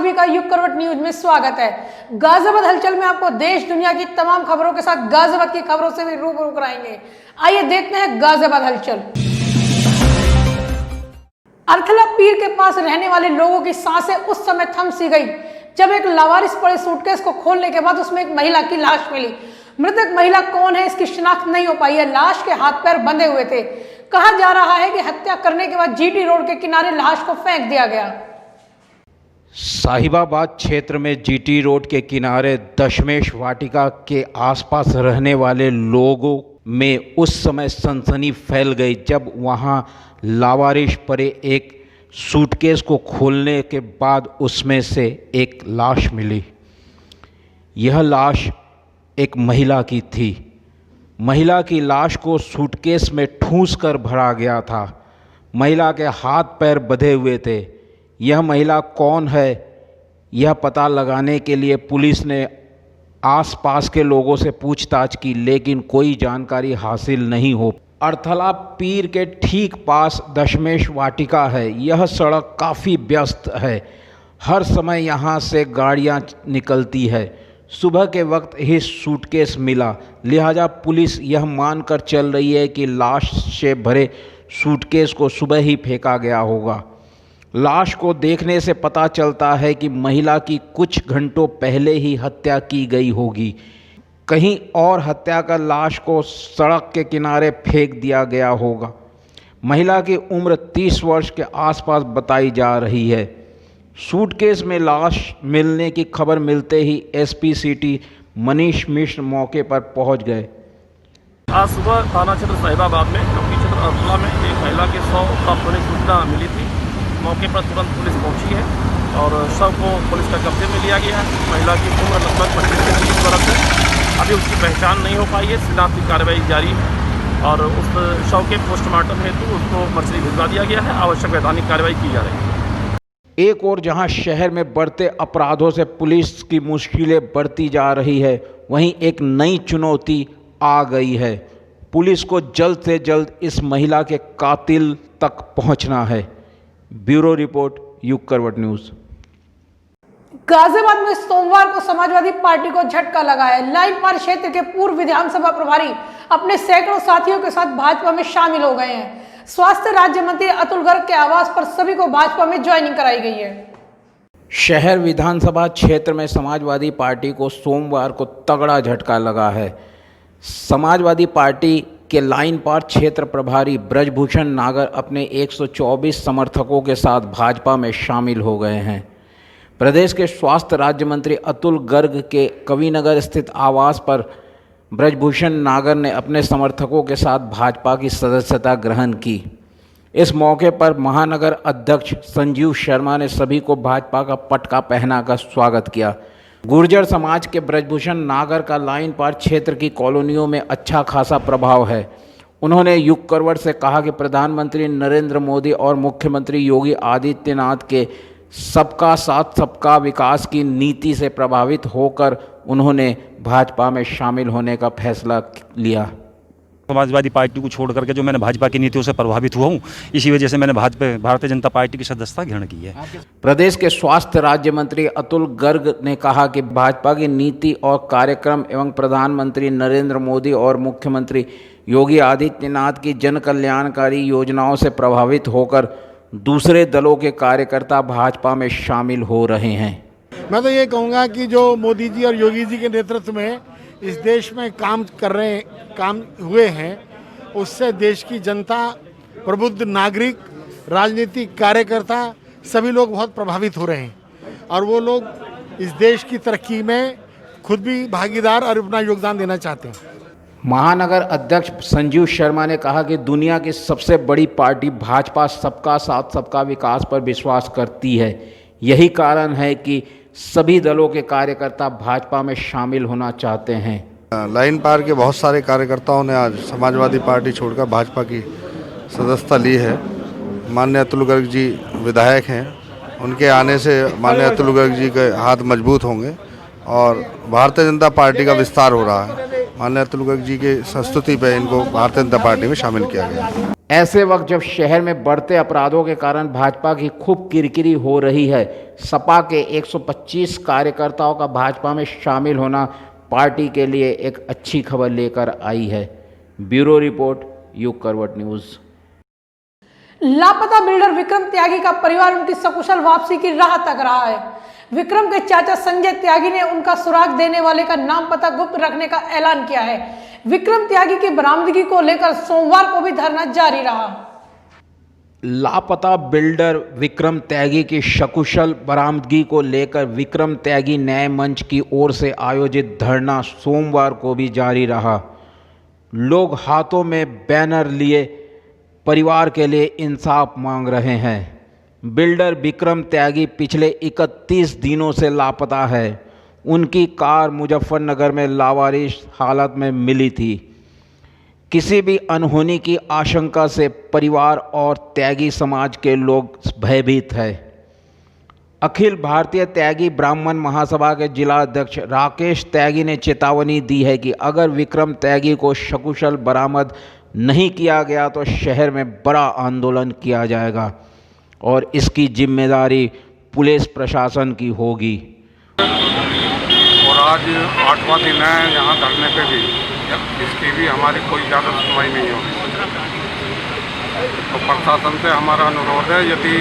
सभी का युग करवट न्यूज में स्वागत है। गाजियाबाद हलचल में आपको देश दुनिया की तमाम खबरों के साथ गाजियाबाद की खबरों से भी रूबरू कराएंगे। आइए देखते हैं गाजियाबाद हलचल। अरथला पीर के पास रहने वाले लोगों की सांसें उस समय थम सी गई जब एक लावारिस पड़े सूटकेस को खोलने के बाद उसमें एक महिला की लाश मिली। मृतक महिला कौन है इसकी शिनाख्त नहीं हो पाई है। लाश के हाथ पैर बंधे हुए थे। कहा जा रहा है कि हत्या करने के बाद जीटी रोड के किनारे लाश को फेंक दिया गया। साहिबाबाद क्षेत्र में जीटी रोड के किनारे दशमेश वाटिका के आसपास रहने वाले लोगों में उस समय सनसनी फैल गई जब वहां लावारिश पड़े एक सूटकेस को खोलने के बाद उसमें से एक लाश मिली। यह लाश एक महिला की थी। महिला की लाश को सूटकेस में ठूंस कर भरा गया था। महिला के हाथ पैर बंधे हुए थे। यह महिला कौन है यह पता लगाने के लिए पुलिस ने आसपास के लोगों से पूछताछ की, लेकिन कोई जानकारी हासिल नहीं हो। अरथला पीर के ठीक पास दशमेश वाटिका है। यह सड़क काफ़ी व्यस्त है। हर समय यहाँ से गाड़ियाँ निकलती है। सुबह के वक्त ही सूटकेस मिला, लिहाजा पुलिस यह मानकर चल रही है कि लाश से भरे सूटकेस को सुबह ही फेंका गया होगा। लाश को देखने से पता चलता है कि महिला की कुछ घंटों पहले ही हत्या की गई होगी। कहीं और हत्या कर लाश को सड़क के किनारे फेंक दिया गया होगा। महिला की उम्र 30 वर्ष के आसपास बताई जा रही है। सूटकेस में लाश मिलने की खबर मिलते ही एसपी सिटी मनीष मिश्र मौके पर पहुंच गए। आज सुबह थाना क्षेत्र साहिबाबाद में चौकी क्षेत्र अरथला में एक महिला के शव प्राप्त होने की सूचना मिली थी। मौके पर तुरंत पुलिस पहुंची है और शव को पुलिस का कब्जे में लिया गया है। महिला की उम्र लगभग 25 से 30 वर्ष है। अभी उसकी पहचान नहीं हो पाई है। शिनाख्त की कार्रवाई जारी है और उस शव के पोस्टमार्टम हेतु उसको मर्चरी भिजवा दिया गया है। आवश्यक वैधानिक कार्रवाई की जा रही है। एक और जहां शहर में बढ़ते अपराधों से पुलिस की मुश्किलें बढ़ती जा रही है, वहीं एक नई चुनौती आ गई है। पुलिस को जल्द से जल्द इस महिला के कातिल तक पहुंचना है। ब्यूरो रिपोर्ट, युग करवट न्यूज़। गाजियाबाद में सोमवार को समाजवादी पार्टी को झटका लगा है। लाइन पार क्षेत्र के पूर्व विधानसभा प्रभारी अपने सैकड़ों साथियों के साथ भाजपा में शामिल हो गए हैं। स्वास्थ्य राज्य मंत्री अतुल गर्ग के आवास पर सभी को भाजपा में ज्वाइनिंग कराई गई है। शहर विधानसभा क्षेत्र में समाजवादी पार्टी को सोमवार को तगड़ा झटका लगा है। समाजवादी पार्टी के लाइन पार क्षेत्र प्रभारी ब्रजभूषण नागर अपने 124 समर्थकों के साथ भाजपा में शामिल हो गए हैं। प्रदेश के स्वास्थ्य राज्य मंत्री अतुल गर्ग के कविनगर स्थित आवास पर ब्रजभूषण नागर ने अपने समर्थकों के साथ भाजपा की सदस्यता ग्रहण की। इस मौके पर महानगर अध्यक्ष संजीव शर्मा ने सभी को भाजपा का पटका पहनाकर स्वागत किया। गुर्जर समाज के ब्रजभूषण नागर का लाइन पार क्षेत्र की कॉलोनियों में अच्छा खासा प्रभाव है। उन्होंने युग करवट से कहा कि प्रधानमंत्री नरेंद्र मोदी और मुख्यमंत्री योगी आदित्यनाथ के सबका साथ सबका विकास की नीति से प्रभावित होकर उन्होंने भाजपा में शामिल होने का फैसला लिया। समाजवादी पार्टी को छोड़ करके जो मैंने भाजपा की नीतियों से प्रभावित हुआ हूँ, इसी वजह से मैंने भारतीय जनता पार्टी की सदस्यता ग्रहण की है। प्रदेश के स्वास्थ्य राज्य मंत्री अतुल गर्ग ने कहा कि भाजपा की नीति और कार्यक्रम एवं प्रधानमंत्री नरेंद्र मोदी और मुख्यमंत्री योगी आदित्यनाथ की जन कल्याणकारी योजनाओं से प्रभावित होकर दूसरे दलों के कार्यकर्ता भाजपा में शामिल हो रहे हैं। मैं तो ये कहूँगा कि जो मोदी जी और योगी जी के नेतृत्व में इस देश में काम हुए हैं, उससे देश की जनता, प्रबुद्ध नागरिक, राजनीतिक कार्यकर्ता सभी लोग बहुत प्रभावित हो रहे हैं और वो लोग इस देश की तरक्की में खुद भी भागीदार और अपना योगदान देना चाहते हैं। महानगर अध्यक्ष संजीव शर्मा ने कहा कि दुनिया की सबसे बड़ी पार्टी भाजपा सबका साथ सबका विकास पर विश्वास करती है। यही कारण है कि सभी दलों के कार्यकर्ता भाजपा में शामिल होना चाहते हैं। लाइन पार के बहुत सारे कार्यकर्ताओं ने आज समाजवादी पार्टी छोड़कर भाजपा की सदस्यता ली है। माननीय अतुल गर्ग जी विधायक हैं, उनके आने से माननीय अतुल गर्ग जी के हाथ मजबूत होंगे और भारतीय जनता पार्टी का विस्तार हो रहा है। माननीय अतुल गर्ग जी के संस्तुति पर इनको भारतीय जनता पार्टी में शामिल किया गया। ऐसे वक्त जब शहर में बढ़ते अपराधों के कारण भाजपा की खूब किरकिरी हो रही है, सपा के 125 कार्यकर्ताओं का भाजपा में शामिल होना पार्टी के लिए एक अच्छी खबर लेकर आई है। ब्यूरो रिपोर्ट, युग करवट न्यूज़। लापता बिल्डर विक्रम त्यागी का परिवार उनकी सकुशल वापसी की राह तक रहा है। विक्रम के चाचा संजय त्यागी ने उनका सुराग देने वाले का नाम पता गुप्त रखने का ऐलान किया है। विक्रम त्यागी की बरामदगी को लेकर सोमवार को भी धरना जारी रहा। लापता बिल्डर विक्रम त्यागी की सकुशल बरामदगी को लेकर विक्रम त्यागी न्याय मंच की ओर से आयोजित धरना सोमवार को भी जारी रहा। लोग हाथों में बैनर लिए परिवार के लिए इंसाफ मांग रहे हैं। बिल्डर विक्रम त्यागी पिछले 31 दिनों से लापता है। उनकी कार मुजफ्फरनगर में लावारिस हालत में मिली थी। किसी भी अनहोनी की आशंका से परिवार और त्यागी समाज के लोग भयभीत है। अखिल भारतीय त्यागी ब्राह्मण महासभा के जिला अध्यक्ष राकेश त्यागी ने चेतावनी दी है कि अगर विक्रम त्यागी को सकुशल बरामद नहीं किया गया तो शहर में बड़ा आंदोलन किया जाएगा और इसकी जिम्मेदारी पुलिस प्रशासन की होगी। और आज 8वां दिन है यहाँ धरने पे भी, इसकी भी हमारी कोई ज़्यादा सुनवाई नहीं होगी। तो प्रशासन से हमारा अनुरोध है, यदि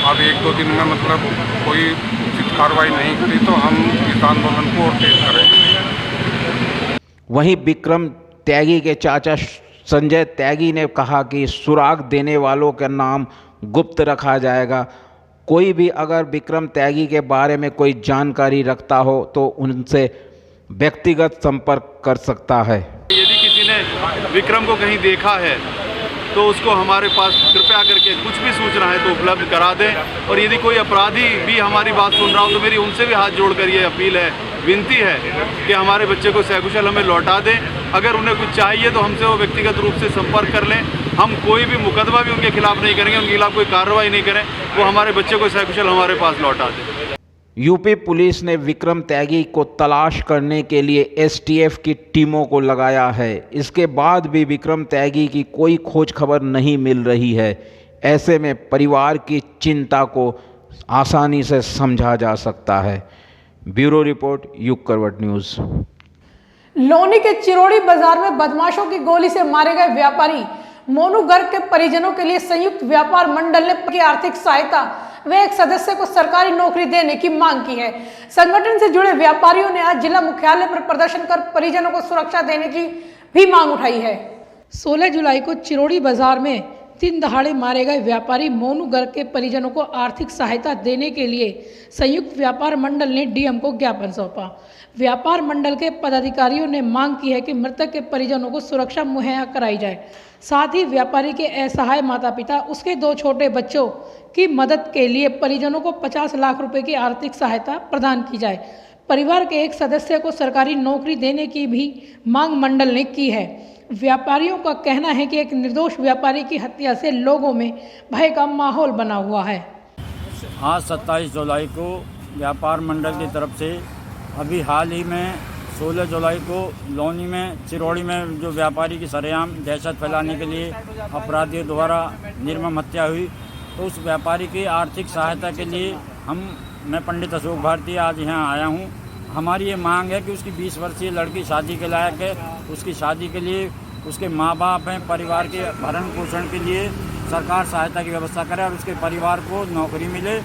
अब 1-2 दिन में मतलब कोई उचित कार्रवाई नहीं करी तो हम इस आंदोलन को और तेज करेंगे। वहीं विक्रम त्यागी के चाचा संजय त्यागी ने कहा कि सुराग देने वालों का नाम गुप्त रखा जाएगा। कोई भी अगर विक्रम त्यागी के बारे में कोई जानकारी रखता हो तो उनसे व्यक्तिगत संपर्क कर सकता है। यदि किसी ने विक्रम को कहीं देखा है तो उसको हमारे पास कृपया करके कुछ भी सूचना है तो उपलब्ध करा दें। और यदि कोई अपराधी भी हमारी बात सुन रहा हो तो मेरी उनसे भी हाथ जोड़कर ये अपील है, विनती है कि हमारे बच्चे को सकुशल हमें लौटा दें। अगर उन्हें कुछ चाहिए तो हमसे वो व्यक्तिगत रूप से संपर्क कर लें। हम कोई भी मुकदमा भी उनके खिलाफ नहीं करेंगे, उनके खिलाफ कोई कार्रवाई नहीं करें, वो हमारे बच्चे को सकुशल हमारे पास लौटा दें। यूपी पुलिस ने विक्रम त्यागी को तलाश करने के लिए एसटीएफ की टीमों को लगाया है। इसके बाद भी विक्रम त्यागी की कोई खोज खबर नहीं मिल रही है। ऐसे में परिवार की चिंता को आसानी से समझा जा सकता है। ब्यूरो रिपोर्ट, युग करवट न्यूज़। लोनी के चिरोड़ी बाजार में बदमाशों की गोली से मारे गए व्यापारी मोनू गर्ग के परिजनों के लिए संयुक्त व्यापार मंडल ने आर्थिक सहायता व एक सदस्य को सरकारी नौकरी देने की मांग की है। संगठन से जुड़े व्यापारियों ने आज जिला मुख्यालय पर प्रदर्शन कर परिजनों को सुरक्षा देने की भी मांग उठाई है। 16 जुलाई को चिरोड़ी बाजार में 3 दहाड़े मारे गए व्यापारी मोनू गर्ग के परिजनों को आर्थिक सहायता देने के लिए संयुक्त व्यापार मंडल ने डीएम को ज्ञापन सौंपा। व्यापार मंडल के पदाधिकारियों ने मांग की है कि मृतक के परिजनों को सुरक्षा मुहैया कराई जाए। साथ ही व्यापारी के असहाय माता पिता उसके 2 छोटे बच्चों की मदद के लिए परिजनों को 50 लाख रुपए की आर्थिक सहायता प्रदान की जाए। परिवार के एक सदस्य को सरकारी नौकरी देने की भी मांग मंडल ने की है। व्यापारियों का कहना है कि एक निर्दोष व्यापारी की हत्या से लोगों में भय का माहौल बना हुआ है। आज 27 जुलाई को व्यापार मंडल की तरफ से अभी हाल ही में 16 जुलाई को लोनी में चिरोड़ी में जो व्यापारी की सरेआम दहशत फैलाने के लिए अपराधियों द्वारा निर्मम हत्या हुई, तो उस व्यापारी की आर्थिक सहायता के लिए मैं पंडित अशोक भारती आज यहाँ आया हूँ। हमारी ये मांग है कि उसकी 20 वर्षीय लड़की शादी के लायक है, उसकी शादी के लिए उसके माँ बाप हैं, परिवार के भरण पोषण के लिए सरकार सहायता की व्यवस्था करे और उसके परिवार को नौकरी मिले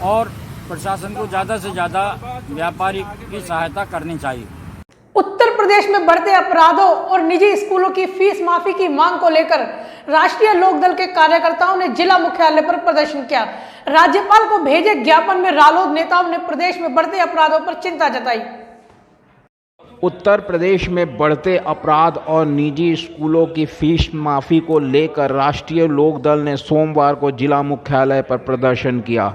और प्रशासन को ज़्यादा से ज़्यादा व्यापारी की सहायता करनी चाहिए। उत्तर प्रदेश में बढ़ते अपराधों और निजी स्कूलों की फीस माफी की मांग को लेकर राष्ट्रीय लोकदल के कार्यकर्ताओं ने जिला मुख्यालय पर प्रदर्शन किया। राज्यपाल को भेजे ज्ञापन में रालोद नेताओं ने प्रदेश में बढ़ते अपराधों पर चिंता जताई। उत्तर प्रदेश में बढ़ते अपराध और निजी स्कूलों की फीस माफी को लेकर राष्ट्रीय लोकदल ने सोमवार को जिला मुख्यालय पर प्रदर्शन किया।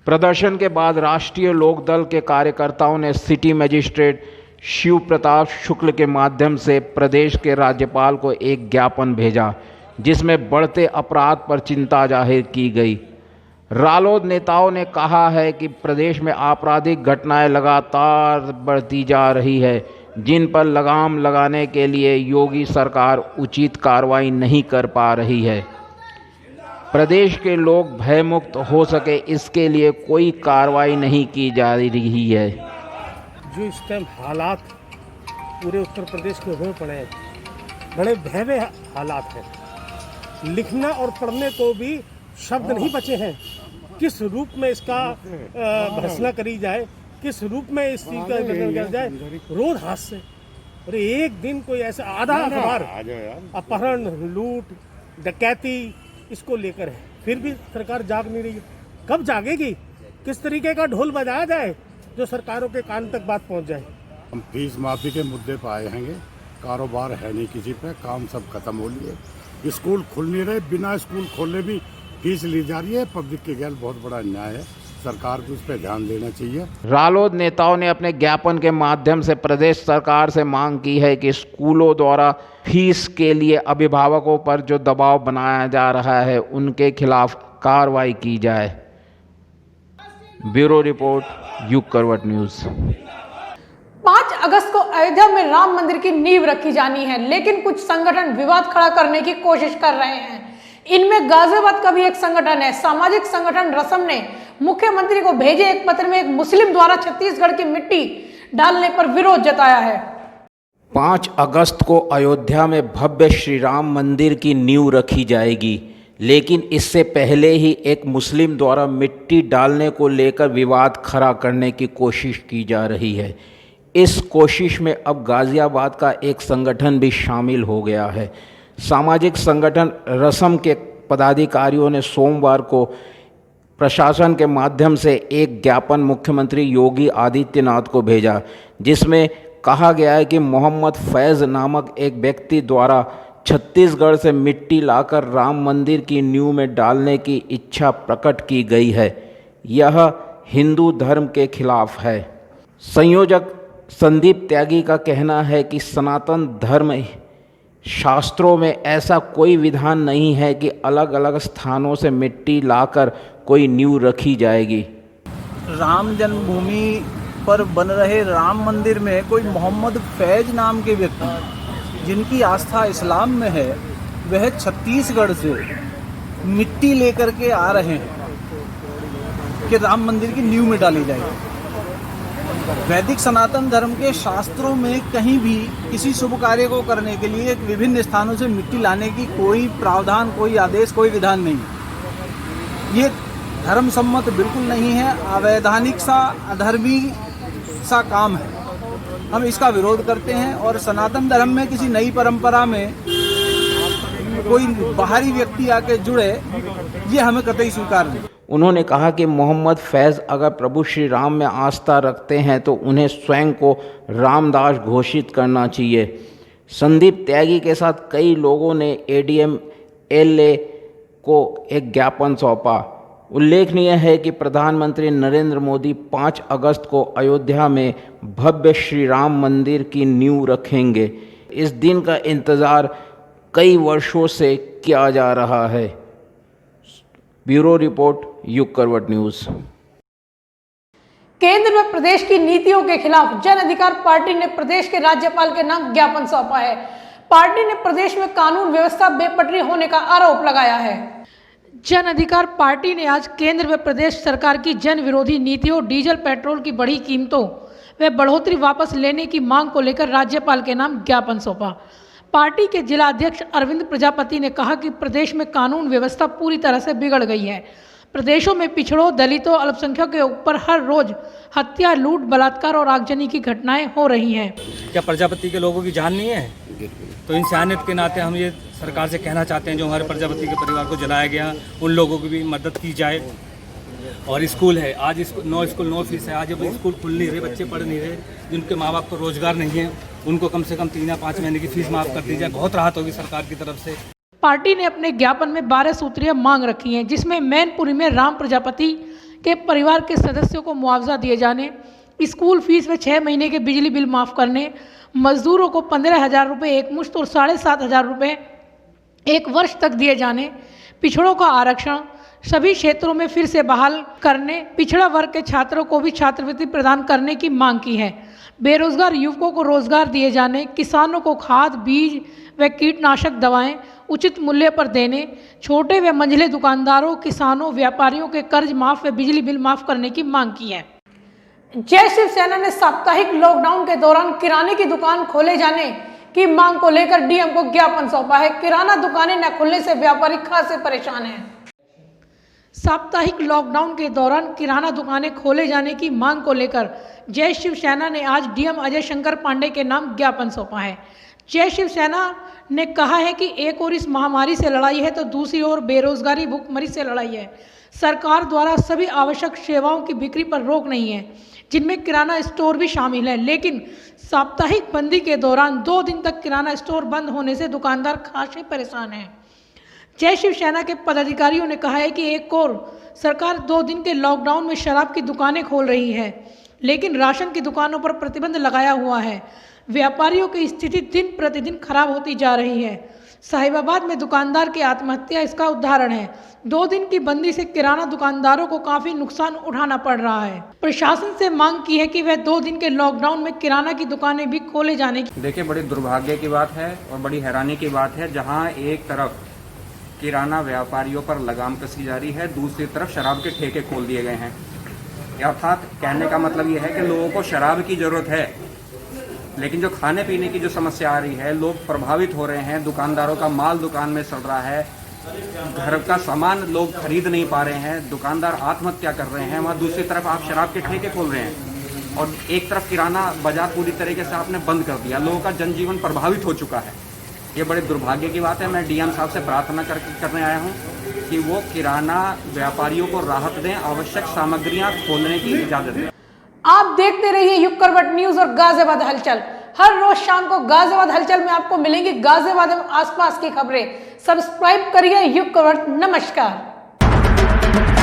प्रदर्शन के बाद राष्ट्रीय लोकदल के कार्यकर्ताओं ने सिटी मजिस्ट्रेट शिव प्रताप शुक्ल के माध्यम से प्रदेश के राज्यपाल को एक ज्ञापन भेजा, जिसमें बढ़ते अपराध पर चिंता जाहिर की गई। रालोद नेताओं ने कहा है कि प्रदेश में आपराधिक घटनाएं लगातार बढ़ती जा रही है, जिन पर लगाम लगाने के लिए योगी सरकार उचित कार्रवाई नहीं कर पा रही है। प्रदेश के लोग भयमुक्त हो सके इसके लिए कोई कार्रवाई नहीं की जा रही है। जो इस टाइम हालात पूरे उत्तर प्रदेश के हुए पड़े हैं, बड़े भयावह हालात हैं। लिखना और पढ़ने को भी शब्द नहीं बचे हैं। किस रूप में इसका भर्त्सना करी जाए, किस रूप में इस चीज का किया जाए। रोज हादसे, और एक दिन कोई ऐसा आधा अखबार अपहरण, लूट, डकैती इसको लेकर है। फिर भी सरकार जाग नहीं रही है। कब जागेगी? किस तरीके का ढोल बजाया जाए जो सरकारों के कान तक बात पहुंच जाए। हम फीस माफी के मुद्दे पर आए हैं। कारोबार है नहीं किसी पे, काम सब खत्म हो लिए। स्कूल खुल नहीं रहे, बिना स्कूल खोले भी फीस ली जा रही है। पब्लिक के गैर बहुत बड़ा अन्याय है। सरकार को इस पर ध्यान देना चाहिए। रालोद नेताओं ने अपने ज्ञापन के माध्यम से प्रदेश सरकार से मांग की है कि स्कूलों द्वारा फीस के लिए अभिभावकों पर जो दबाव बनाया जा रहा है उनके खिलाफ कार्रवाई की जाए। ब्यूरो रिपोर्ट, युग करवट न्यूज़। 5 अगस्त को अयोध्या में राम मंदिर की नींव रखी जानी है, लेकिन कुछ संगठन विवाद खड़ा करने की कोशिश कर रहे हैं। इनमें गाजियाबाद का भी एक संगठन है। सामाजिक संगठन रसम ने मुख्यमंत्री को भेजे एक पत्र में एक मुस्लिम द्वारा छत्तीसगढ़ की मिट्टी डालने पर विरोध जताया है। 5 अगस्त को अयोध्या में भव्य श्री राम मंदिर की नींव रखी जाएगी, लेकिन इससे पहले ही एक मुस्लिम द्वारा मिट्टी डालने को लेकर विवाद खड़ा करने की कोशिश की जा रही है। इस कोशिश में अब गाजियाबाद का एक संगठन भी शामिल हो गया है। सामाजिक संगठन रसम के पदाधिकारियों ने सोमवार को प्रशासन के माध्यम से एक ज्ञापन मुख्यमंत्री योगी आदित्यनाथ को भेजा, जिसमें कहा गया है कि मोहम्मद फैज़ नामक एक व्यक्ति द्वारा छत्तीसगढ़ से मिट्टी लाकर राम मंदिर की नींव में डालने की इच्छा प्रकट की गई है। यह हिंदू धर्म के खिलाफ है। संयोजक संदीप त्यागी का कहना है कि सनातन धर्म शास्त्रों में ऐसा कोई विधान नहीं है कि अलग अलग स्थानों से मिट्टी लाकर कोई नींव रखी जाएगी। राम जन्मभूमि पर बन रहे राम मंदिर में कोई मोहम्मद फैज नाम के व्यक्ति जिनकी आस्था इस्लाम में है, वह छत्तीसगढ़ से मिट्टी लेकर के आ रहे हैं कि राम मंदिर की नींव में डाली जाएगी। वैदिक सनातन धर्म के शास्त्रों में कहीं भी किसी शुभ कार्य को करने के लिए विभिन्न स्थानों से मिट्टी लाने की कोई प्रावधान, कोई आदेश, कोई विधान नहीं। ये धर्म सम्मत बिल्कुल नहीं है, अवैधानिक सा, अधर्मी सा काम है। हम इसका विरोध करते हैं और सनातन धर्म में किसी नई परंपरा में कोई बाहरी व्यक्ति आके जुड़े, ये हमें कतई स्वीकार नहीं। उन्होंने कहा कि मोहम्मद फैज़ अगर प्रभु श्री राम में आस्था रखते हैं तो उन्हें स्वयं को रामदास घोषित करना चाहिए। संदीप त्यागी के साथ कई लोगों ने एडीएम एलए को एक ज्ञापन सौंपा। उल्लेखनीय है कि प्रधानमंत्री नरेंद्र मोदी 5 अगस्त को अयोध्या में भव्य श्री राम मंदिर की नींव रखेंगे। इस दिन का इंतज़ार कई वर्षों से किया जा रहा है। ब्यूरो रिपोर्ट, युग करवट न्यूज़। केंद्र में प्रदेश की नीतियों के खिलाफ जन अधिकार पार्टी ने प्रदेश के राज्यपाल के नाम ज्ञापन सौंपा है। पार्टी ने प्रदेश में कानून व्यवस्था बेपटरी होने का आरोप लगाया है। जन अधिकार पार्टी ने आज केंद्र व प्रदेश सरकार की जन विरोधी नीतियों, डीजल पेट्रोल की बढ़ी कीमतों व बढ़ोतरी वापस लेने की मांग को लेकर राज्यपाल के नाम ज्ञापन सौंपा। पार्टी के जिला अध्यक्ष अरविंद प्रजापति ने कहा कि प्रदेश में कानून व्यवस्था पूरी तरह से बिगड़ गई है। प्रदेशों में पिछड़ों, दलितों, अल्पसंख्यकों के ऊपर हर रोज हत्या, लूट, बलात्कार और आगजनी की घटनाएं हो रही हैं। क्या प्रजापति के लोगों की जान नहीं है? तो इंसानियत के नाते हम ये सरकार से कहना चाहते हैं, जो हमारे प्रजापति के परिवार को जलाया गया, उन लोगों की भी मदद की जाए। और स्कूल है, आज स्कूल नो फीस है। आज अब स्कूल खुल नहीं रहे, बच्चे पढ़ नहीं रहे, जिनके माँ बाप को रोजगार नहीं है, उनको कम से कम 3 या 5 महीने की फीस माफ़ कर दी जाए। बहुत राहत होगी सरकार की तरफ से। पार्टी ने अपने ज्ञापन में 12 सूत्रीय मांग रखी हैं, जिसमें मैनपुरी में राम प्रजापति के परिवार के सदस्यों को मुआवजा दिए जाने, स्कूल फीस व 6 महीने के बिजली बिल माफ़ करने, मजदूरों को 15,000 रुपये एक मुश्त और 7,500 रुपये 1 वर्ष तक दिए जाने, पिछड़ों का आरक्षण, सभी क्षेत्रों में फिर से बहाल करने, पिछड़ा वर्ग के छात्रों को भी छात्रवृत्ति प्रदान करने की मांग की है। बेरोजगार युवकों को रोजगार दिए जाने, किसानों को खाद, बीज व कीटनाशक दवाएं उचित मूल्य पर देने, छोटे व मंझले दुकानदारों, किसानों, व्यापारियों के कर्ज माफ व बिजली बिल माफ करने की मांग की है। जय शिवसेना ने साप्ताहिक लॉकडाउन के दौरान किराने की दुकान खोले जाने की मांग को लेकर डीएम को ज्ञापन सौंपा है। किराना दुकानें न खुलने से व्यापारी खासे परेशान हैं। साप्ताहिक लॉकडाउन के दौरान किराना दुकानें खोले जाने की मांग को लेकर जय शिवसेना ने आज डीएम अजय शंकर पांडे के नाम ज्ञापन सौंपा है। जय शिवसेना ने कहा है कि एक ओर इस महामारी से लड़ाई है तो दूसरी ओर बेरोजगारी, भुखमरी से लड़ाई है। सरकार द्वारा सभी आवश्यक सेवाओं की बिक्री पर रोक नहीं है, जिनमें किराना स्टोर भी शामिल है, लेकिन साप्ताहिक बंदी के दौरान 2 दिन तक किराना स्टोर बंद होने से दुकानदार खासे परेशान हैं। जय शिवसेना के पदाधिकारियों ने कहा है कि एक ओर सरकार 2 दिन के लॉकडाउन में शराब की दुकानें खोल रही है, लेकिन राशन की दुकानों पर प्रतिबंध लगाया हुआ है। व्यापारियों की स्थिति दिन प्रतिदिन खराब होती जा रही है। साहिबाबाद में दुकानदार की आत्महत्या इसका उदाहरण है। 2 दिन की बंदी से किराना दुकानदारों को काफी नुकसान उठाना पड़ रहा है। प्रशासन से मांग की है कि वह 2 दिन के लॉकडाउन में किराना की दुकानें भी खोले जाने की। देखिए, बड़ी दुर्भाग्य की बात है और बड़ी हैरानी की बात है, जहां एक तरफ किराना व्यापारियों पर लगाम कसी जा रही है, दूसरी तरफ शराब के ठेके खोल दिए गए हैं। अर्थात कहने का मतलब यह है कि लोगों को शराब की जरूरत है, लेकिन जो खाने पीने की जो समस्या आ रही है, लोग प्रभावित हो रहे हैं। दुकानदारों का माल दुकान में सड़ रहा है, घर का सामान लोग खरीद नहीं पा रहे हैं, दुकानदार आत्महत्या कर रहे हैं। वहाँ दूसरी तरफ आप शराब के ठेके खोल रहे हैं और एक तरफ किराना बाजार पूरी तरीके से आपने बंद कर दिया। लोगों का जनजीवन प्रभावित हो चुका है। ये बड़े दुर्भाग्य की बात है। मैं डीएम साहब से प्रार्थना करने आया हूँ कि वो किराना व्यापारियों को राहत दें, आवश्यक सामग्रियाँ खोलने की इजाज़त दें। आप देखते रहिए युग करवट न्यूज और गाजियाबाद हलचल। हर रोज शाम को गाजियाबाद हलचल में आपको मिलेंगी गाजियाबाद एवं आसपास की खबरें। सब्सक्राइब करिए युग करवट। नमस्कार।